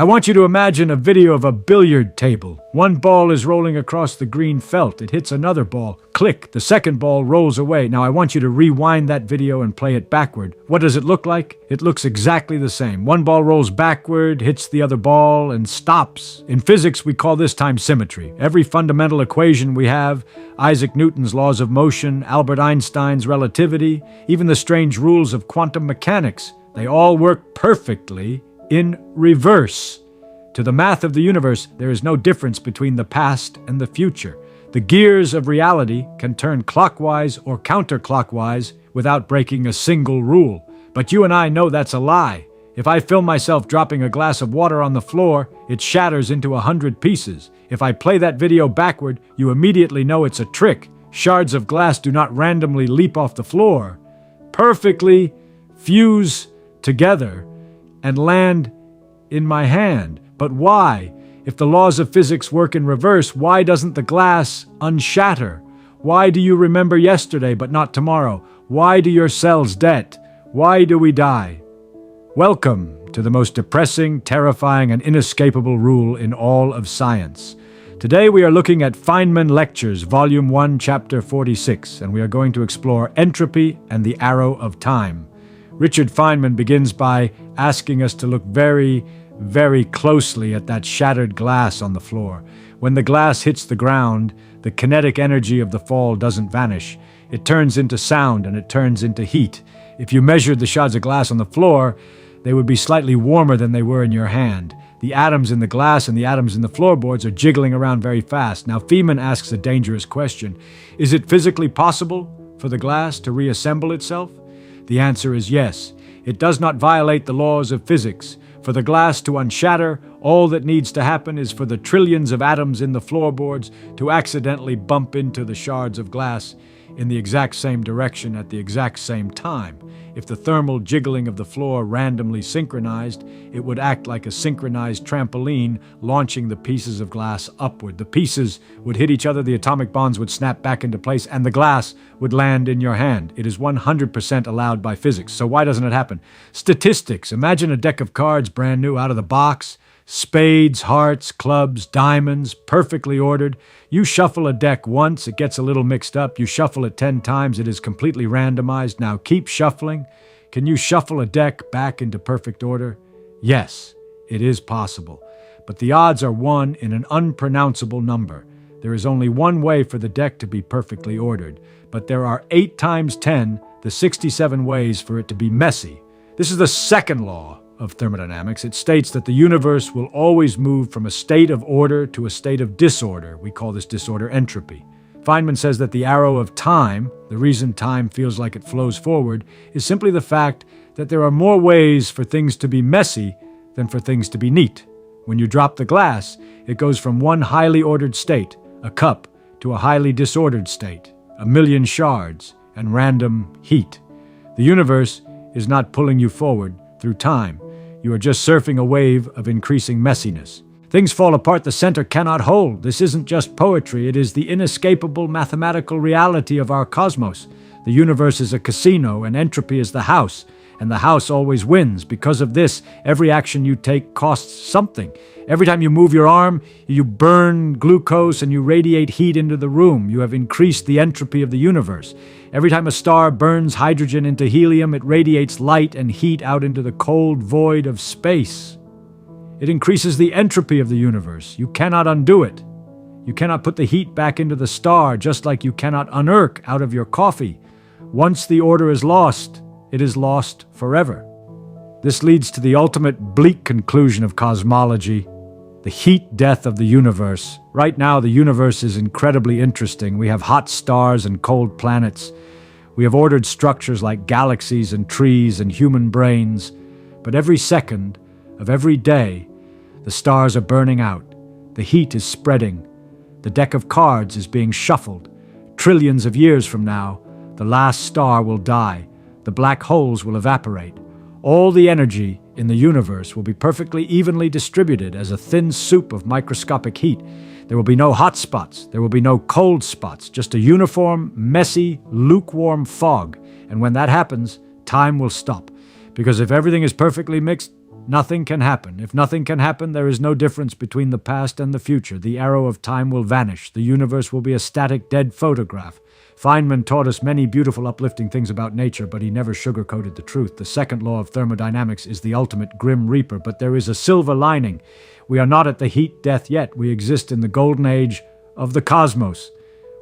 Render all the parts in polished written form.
I want you to imagine a video of a billiard table. One ball is rolling across the green felt. It hits another ball. Click. The second ball rolls away. Now I want you to rewind that video and play it backward. What does it look like? It looks exactly the same. One ball rolls backward, hits the other ball, and stops. In physics, we call this time symmetry. Every fundamental equation we have, Isaac Newton's laws of motion, Albert Einstein's relativity, even the strange rules of quantum mechanics, they all work perfectly in reverse. To the math of the universe, there is no difference between the past and the future. The gears of reality can turn clockwise or counterclockwise without breaking a single rule. But you and I know that's a lie. If I film myself dropping a glass of water on the floor, it shatters into 100 pieces. If I play that video backward, you immediately know it's a trick. Shards of glass do not randomly leap off the floor. Perfectly fuse together and land in my hand. But why? If the laws of physics work in reverse, why doesn't the glass unshatter? Why do you remember yesterday but not tomorrow? Why do your cells debt? Why do we die? Welcome to the most depressing, terrifying, and inescapable rule in all of science. Today we are looking at Feynman Lectures Vol I, Chapter 46, and we are going to explore entropy and the arrow of time. Richard Feynman begins by asking us to look very closely at that shattered glass on the floor. When the glass hits the ground, the kinetic energy of the fall doesn't vanish. It turns into sound and it turns into heat. If you measured the shards of glass on the floor, they would be slightly warmer than they were in your hand. The atoms in the glass and the atoms in the floorboards are jiggling around very fast. Now, Feynman asks a dangerous question. Is it physically possible for the glass to reassemble itself? The answer is yes. It does not violate the laws of physics. For the glass to unshatter, all that needs to happen is for the trillions of atoms in the floorboards to accidentally bump into the shards of glass in the exact same direction at the exact same time. If the thermal jiggling of the floor randomly synchronized, it would act like a synchronized trampoline, launching the pieces of glass upward. The pieces would hit each other, the atomic bonds would snap back into place, and the glass would land in your hand. It is 100% allowed by physics. So why doesn't it happen? Statistics. Imagine a deck of cards brand new out of the box. Spades, hearts, clubs, diamonds, perfectly ordered. You shuffle a deck once, it gets a little mixed up. You shuffle it 10 times, it is completely randomized. Now keep shuffling. Can you shuffle a deck back into perfect order? Yes, it is possible. But the odds are 1 in an unpronounceable number. There is only one way for the deck to be perfectly ordered, but there are 8 times 10, the 67 ways for it to be messy. This is the second law of thermodynamics. It states that the universe will always move from a state of order to a state of disorder. We call this disorder entropy. Feynman says that the arrow of time, the reason time feels like it flows forward, is simply the fact that there are more ways for things to be messy than for things to be neat. When you drop the glass, it goes from one highly ordered state, a cup, to a highly disordered state, a million shards, and random heat. The universe is not pulling you forward through time. You are just surfing a wave of increasing messiness. Things fall apart the center cannot hold. This isn't just poetry, it is the inescapable mathematical reality of our cosmos. The universe is a casino and entropy is the house, and the house always wins. Because of this, every action you take costs something. Every time you move your arm, you burn glucose and you radiate heat into the room. You have increased the entropy of the universe. Every time a star burns hydrogen into helium, it radiates light and heat out into the cold void of space. It increases the entropy of the universe. You cannot undo it. You cannot put the heat back into the star, just like you cannot unearth out of your coffee. Once the order is lost, it is lost forever. This leads to the ultimate bleak conclusion of cosmology, the heat death of the universe. Right now, the universe is incredibly interesting. We have hot stars and cold planets. We have ordered structures like galaxies and trees and human brains. But every second of every day, the stars are burning out. The heat is spreading. The deck of cards is being shuffled. Trillions of years from now, the last star will die. The black holes will evaporate. All the energy in the universe will be perfectly evenly distributed as a thin soup of microscopic heat. There will be no hot spots. There will be no cold spots. Just a uniform, messy, lukewarm fog. And when that happens, time will stop. Because if everything is perfectly mixed, Nothing can happen. If nothing can happen, there is no difference between the past and the future. The arrow of time will vanish. The universe will be a static, dead photograph. Feynman taught us many beautiful, uplifting things about nature, but he never sugarcoated the truth. The second law of thermodynamics is the ultimate grim reaper, but there is a silver lining. We are not at the heat death yet. We exist in the golden age of the cosmos.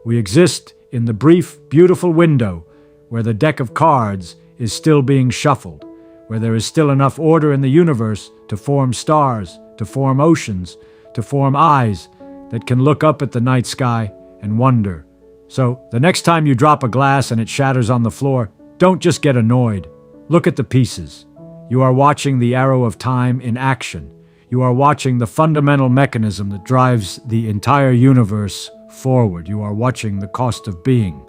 We exist in the brief, beautiful window where the deck of cards is still being shuffled, where there is still enough order in the universe to form stars, to form oceans, to form eyes that can look up at the night sky and wonder. So, the next time you drop a glass and it shatters on the floor, don't just get annoyed. Look at the pieces. You are watching the arrow of time in action. You are watching the fundamental mechanism that drives the entire universe forward. You are watching the cost of being.